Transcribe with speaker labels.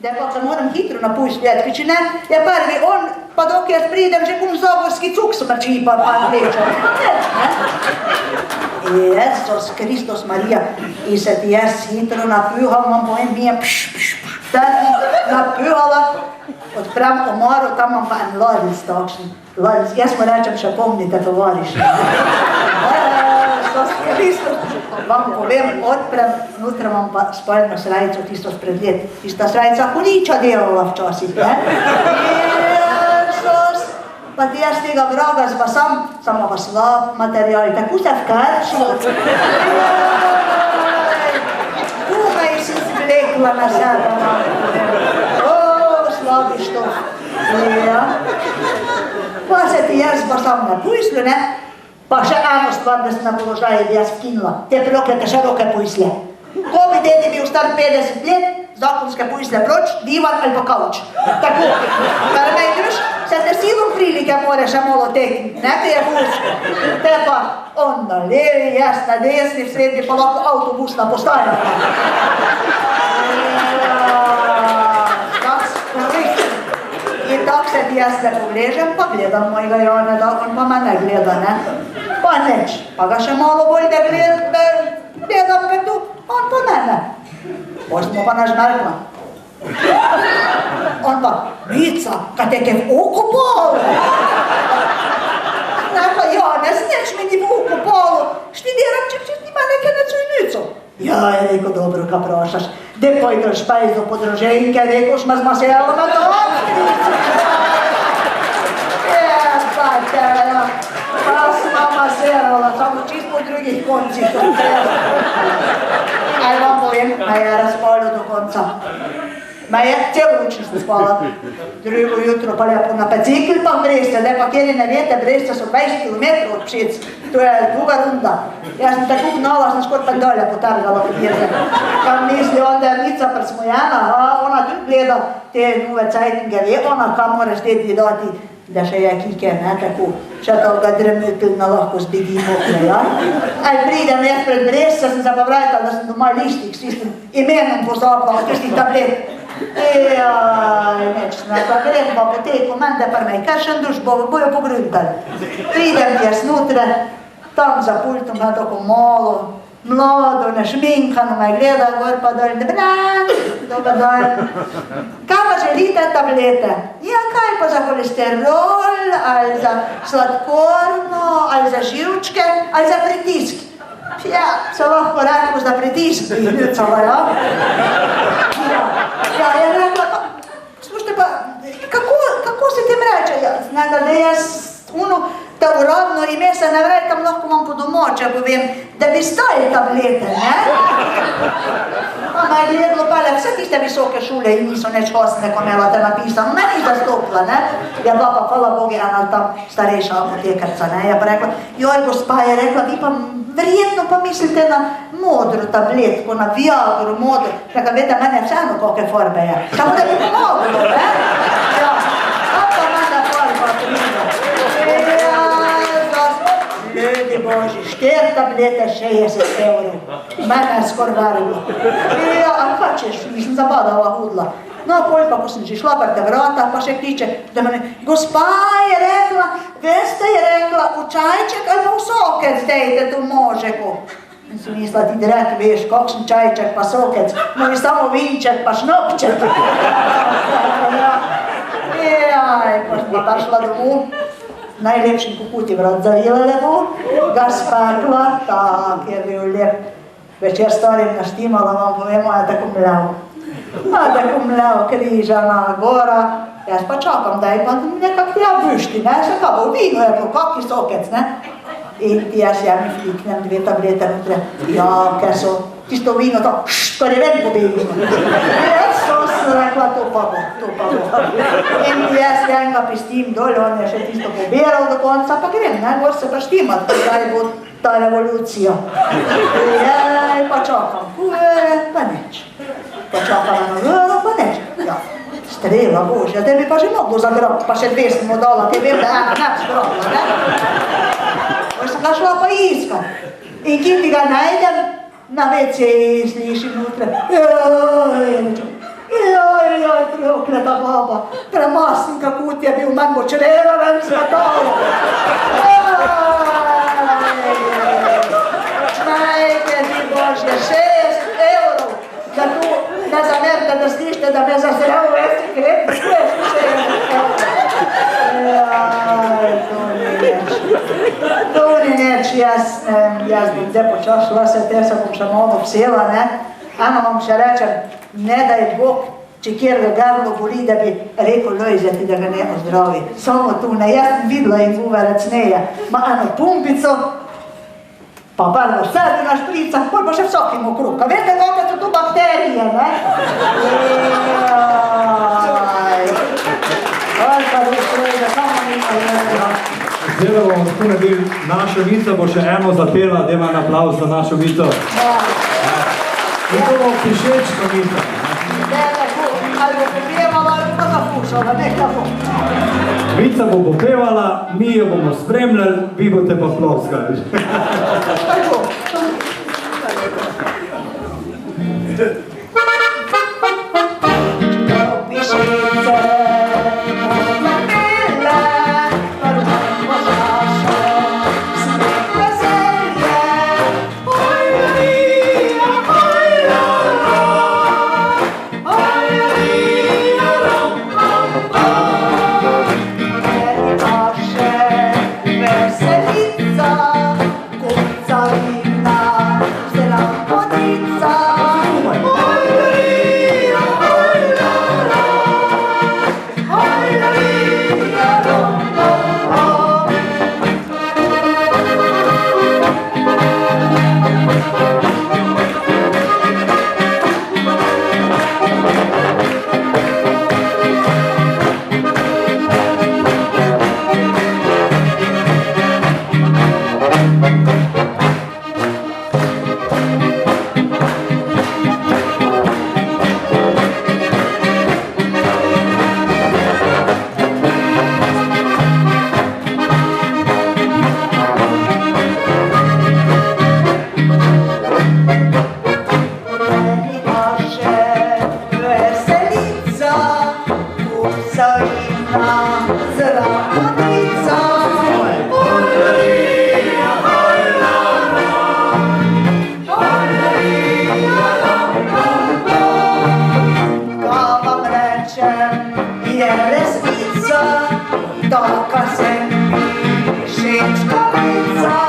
Speaker 1: da pa moram hitro na puj slijediti, če ne, je prvi, on, pa dok jaz pridem, že kum zagorski cuk smrči, pa vleča. Jezus Kristus Marija, in se ti jaz hitro napjuham, vam povem, bijem, napjuhala, odprem komoru, tam imam pa en laric takšen. Jaz mu rečem, še pomnite, tovariš. Jezus Kristus. Vam povem, odprem, znotraj imam pa spalno srajco, tisto spred let. Tista srajca huliča delala včasih, ne? Jezus. Pa ti jaz tega vraga zbasam, samo pa slab material, tako se vkrčilo. Kumaj si zvlekla na sebe. Slabi štof. Pa se ti jaz zbasam na pujslu, ne? Pa še eno stvar, da sem na položaju jaz vkinila. Te proklete široke pujsle. Ko bi dedi bil star 50 let, zakonske pujsle proč, divan ali pa kauč. Tako, kar ne ideš, se te silom prilike more še malo tekniti, ne te je puško. Te pa on na levi, jaz na desni, v srednji pa lahko avtobusna postaja. In tako se ti jaz ne pogležem, pa gledam mojega Janeda, on pa me ne gleda, ne? Pa neč, pa ga še malo bolj ne gledam petu, on pa mene. Potem smo pa nažmerkla. On pa, Mica, kad te v oko palo? Ne pa Janez, neč mi ni v oko palo, štidiram, če nima neke necujnico. Ja, je rekel, dobro, ka prošaš. Gdje pojdeš pejzo po druženke, rekel, šma zmasela na to? Pa tela, pa sma maserala, samo čist po drugih koncih. Aj vam povem, me je razpolil do konca. Me je celo noč nisem spala. Drugo jutro pa lepo na bicikl pa v Breste, zdaj pa kjer ne vete, Breste so 20 km od Pšic. To je druga runda. Jaz sem tako gnala, sem skor pa dolje potargala po dirke. Kam misli onda je Mica presmojena, ona tudi gleda te nove cajtinge, ve ona, kam moraš dedi dati, da še je kike, ne, tako. Še toga dremetilna lahko zbegimo, ja. Aj pridem jaz pred Breste, sem se pa vratila, da sem doma lištik s tistim imenom pozabila, s tistih tablet. Jaj, neč, ne, pa grem pa po teku, mende pa me, kar še duš bojo pogruntali. Pridem jaz nutre, tam za pultom je tako malo, mlado, nešminkano me gleda, gor pa dol, dober dan. Kaj pa želite tablete? Ja, kaj pa za holesterol, ali za sladkorno, ali za živčke, ali za pritisk. Ja, se lahko rekel za pritisk, Ljubcova, ja? Ja, je rekla, slušajte pa, kako se tem reče? Ja, znega, da jaz, ta uradno ime se ne vrej, tam lahko vam po domoče povem, da bi stali tablete, ne? Pa me je gledalo pele, vse tiste visoke šule in niso neč hostne, ko imela te napisano, me ni zastopila, ne? Je bila pa, hvala Bogi, ena tam starejša apotekarca, ne? Je pa rekla, joj, gospa je rekla, vi pa verjetno pa mislite na modro tabletko, na Viagru, modro. Rekla, vete, mene vseeno kakve forbe je. Samo da bi pomoglo, ne? Ja, pa mene forba pride. Ljudi Boži, 4 tablete, 60 €. Mene je skor varilo. Ja, a kaj češ, nisem zabadala hudla. No, pol pa, ko sem že šla pa te vrata, pa še kliče, da me, gospa je rekla, veste je rekla, v čajček ali v sokec dejte tu možeku. In sem mislila, ti direkt veš, kakšen čajček pa sokec, moj samo vinček pa šnopček. Jaj, pa sem pa šla domov. Najlepšim kukuti vrat zavila lepo, ga spekla, tak je bil lep. Večer starim naštimala, vam povemo, je tako mlev. Tako mlev, križana, gora. Jaz pa čakam, da je pa nekak tja bušti, ne, se kaj bo vino je bilo, kaki sokec, ne. In ti jaz mi fliknem 2 tablete nutre, ja, ker so tisto vino to, kar je ven pobeglo. Jaz sem rekla, to pa bo. In ti jaz enega pristim dol, on je še tisto poberal do konca, pa grem, ne, gor se pa štimat, kaj bo ta revolucija. Jaj, pa čakam, pa neč. Pa čakam eno, pa neč. Ja, strela Božja, te bi pa že moglo zagrabiti, pa še 2 smo dala, te vem, da ena ne bi zgrabila, ne. Ko sem ga šla pa iskat. In ki ti ga najdem, na WC slišim nutre. Joj, prokleta baba, premasenka kot je bil, manj bo čreva ven zlatalo. Najte ti Božje, 60 evrov, da tu ne zamerte, da slište, da me zazrev vesti krep, čuješ 60 evrov. To ni neč, jaz bom zdaj počašla se, te se bom še malo vsela, ne? Ano vam še rečem, ne daj Bog, če kjer ga grlo boli, da bi rekel Lojzeti, da ga ne ozdravi. Samo tu, ne, jaz sem videla in uverec neja. Ma eno pumpico, pa prvo sebi na špricah, pol pa še vsakim okrog. A veste, kakve so tu bakterije, ne? Jaj, pa da samo nima jedla.
Speaker 2: Zdaj da bomo tako naredili, našo Mico bo še eno zapela, da ima aplavz za našo Mico. In to bo pišečko Mico.
Speaker 1: Ne, tako, ali bo popevala, ali bo zapušala, ne tako.
Speaker 2: Mica bo popevala, mi jo bomo spremljali, vi boste pa ploskali.
Speaker 1: Tako. Taka se mi všečka Mica.